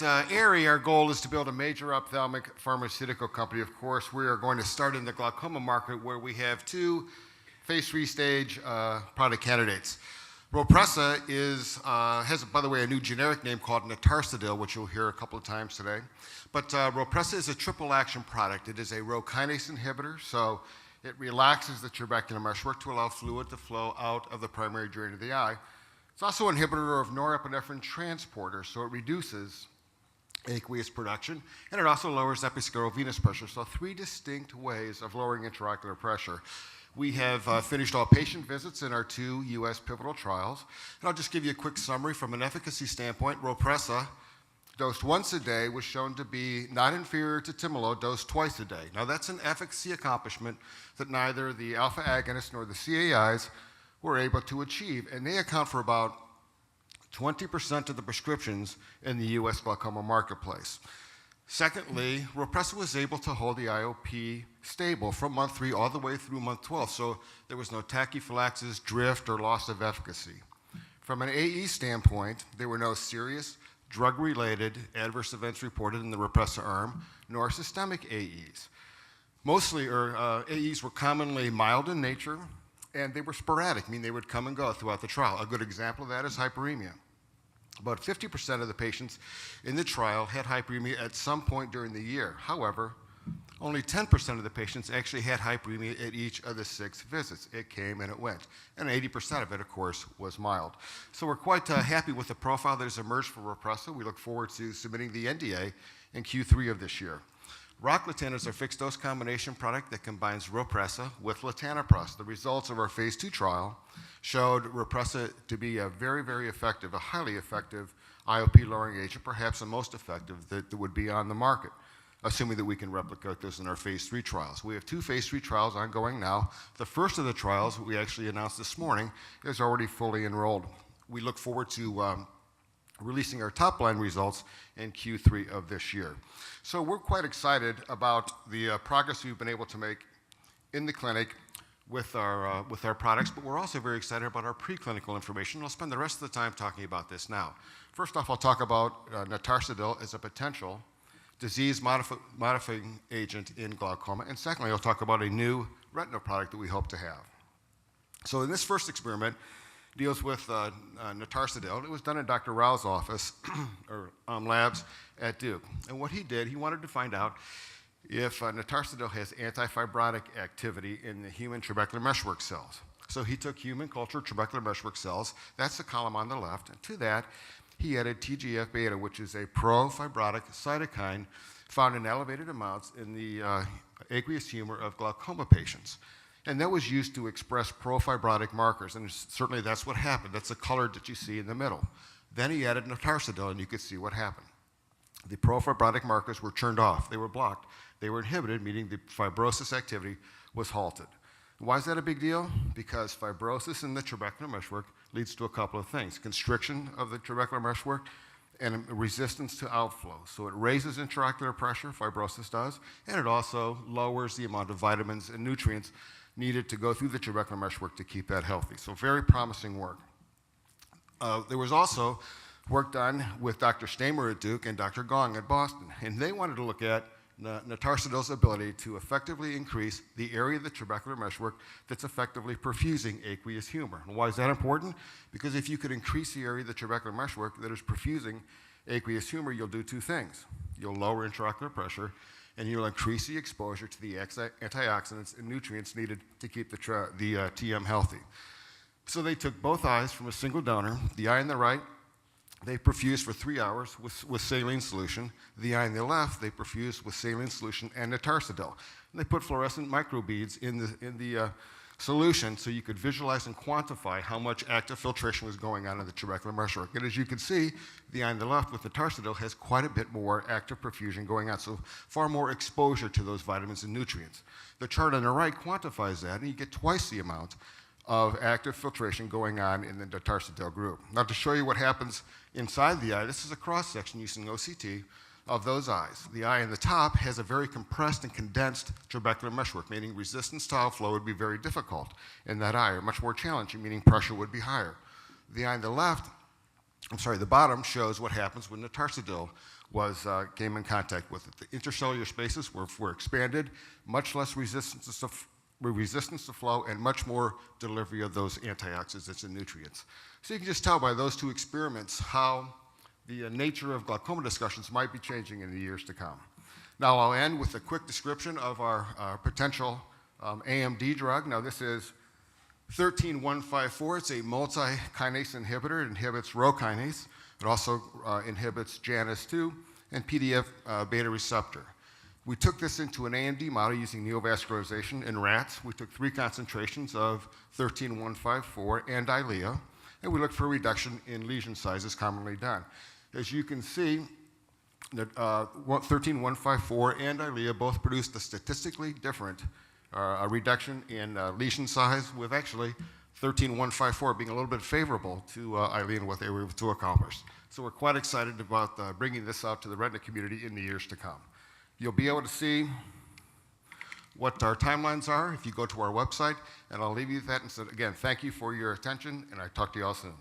At Aerie, our goal is to build a major ophthalmic pharmaceutical company. Of course, we are going to start in the glaucoma market where we have two phase 3 stage product candidates. Rhopressa has, by the way, a new generic name called Notarsadil, which you'll hear a couple of times today. But Rhopressa is a triple action product. It is a Rho kinase inhibitor, so it relaxes the trabecular meshwork to allow fluid to flow out of the primary drain of the eye. It's also an inhibitor of norepinephrine transporter, so it reduces aqueous production, and it also lowers episcleral venous pressure. So 3 distinct ways of lowering intraocular pressure. We have finished all patient visits in our 2 U.S. pivotal trials. And I'll just give you a quick summary from an efficacy standpoint. Rhopressa, dosed once a day, was shown to be not inferior to Timolol, dosed twice a day. Now that's an efficacy accomplishment that neither the alpha agonists nor the CAIs were able to achieve, and they account for about 20% of the prescriptions in the U.S. glaucoma marketplace. Secondly, Rhopressa was able to hold the IOP stable from month 3 all the way through month 12, so there was no tachyphylaxis, drift, or loss of efficacy. From an AE standpoint, there were no serious drug-related adverse events reported in the Rhopressa arm, nor systemic AEs. AEs were commonly mild in nature, and they were sporadic, meaning they would come and go throughout the trial. A good example of that is hyperemia. About 50% of the patients in the trial had hyperemia at some point during the year. However, only 10% of the patients actually had hyperemia at each of the 6 visits. It came and it went. And 80% of it, of course, was mild. So we're quite happy with the profile that has emerged for Rhopressa. We look forward to submitting the NDA in Q3 of this year. Rocklatan is our fixed-dose combination product that combines Rhopressa with latanoprost. The results of our phase 2 trial showed Rhopressa to be a very, very effective, a highly effective IOP-lowering agent, perhaps the most effective that would be on the market, assuming that we can replicate this in our phase 3 trials. We have 2 phase 3 trials ongoing now. The first of the trials, we actually announced this morning, is already fully enrolled. We look forward to releasing our top-line results in Q3 of this year. So we're quite excited about the progress we've been able to make in the clinic with our products, but we're also very excited about our preclinical information. I'll spend the rest of the time talking about this now. First off, I'll talk about Notarsadil as a potential disease-modifying agent in glaucoma, and secondly, I'll talk about a new retinal product that we hope to have. So in this first experiment, deals with Notarsadil. It was done in Dr. Rao's office, or labs at Duke. And what he did, he wanted to find out if Notarsadil has antifibrotic activity in the human trabecular meshwork cells. So he took human cultured trabecular meshwork cells, that's the column on the left, and to that he added TGF-beta, which is a pro-fibrotic cytokine found in elevated amounts in the aqueous humor of glaucoma patients. And that was used to express pro-fibrotic markers, and certainly that's what happened. That's the color that you see in the middle. Then he added Notarsadil, and you could see what happened. The pro-fibrotic markers were turned off. They were blocked. They were inhibited, meaning the fibrosis activity was halted. Why is that a big deal? Because fibrosis in the trabecular meshwork leads to a couple of things: constriction of the trabecular meshwork and resistance to outflow. So it raises intraocular pressure, fibrosis does, and it also lowers the amount of vitamins and nutrients needed to go through the trabecular meshwork to keep that healthy. So very promising work. There was also work done with Dr. Stamer at Duke and Dr. Gong at Boston, and they wanted to look at Notarsadil's ability to effectively increase the area of the trabecular meshwork that's effectively perfusing aqueous humor. And why is that important? Because if you could increase the area of the trabecular meshwork that is perfusing aqueous humor, you'll do 2 things. You'll lower intraocular pressure, and you'll increase the exposure to the antioxidants and nutrients needed to keep the TM healthy. So they took both eyes from a single donor. The eye on the right, they perfused for 3 hours with saline solution. The eye on the left, they perfused with saline solution and Notarsadil. And they put fluorescent microbeads in the solution so you could visualize and quantify how much active filtration was going on in the trabecular meshwork. And as you can see, the eye on the left with Notarsadil has quite a bit more active perfusion going on, so far more exposure to those vitamins and nutrients. The chart on the right quantifies that, and you get twice the amount of active filtration going on in the Notarsadil group. Now to show you what happens inside the eye, this is a cross-section using OCT of those eyes. The eye in the top has a very compressed and condensed trabecular meshwork, meaning resistance to outflow would be very difficult in that eye, or much more challenging, meaning pressure would be higher. The eye on the left The bottom shows what happens when Notarsadil came in contact with it. The intercellular spaces were expanded, much less resistance to flow, and much more delivery of those antioxidants and nutrients. So you can just tell by those two experiments how the nature of glaucoma discussions might be changing in the years to come. Now I'll end with a quick description of our potential AMD drug. Now this is 13154. It's a multi-kinase inhibitor. It inhibits Rho kinase. It also inhibits Janus2 and PDF-beta receptor. We took this into an AMD model using neovascularization in rats. We took 3 concentrations of 13154 and Eylea, and we looked for a reduction in lesion sizes commonly done. As you can see, 13154 and Eylea both produced a statistically different a reduction in lesion size, with actually 13154 being a little bit favorable to Eylea and what they were able to accomplish. So we're quite excited about bringing this out to the retina community in the years to come. You'll be able to see what our timelines are if you go to our website, and I'll leave you with that. And so, again, thank you for your attention, and I'll talk to you all soon.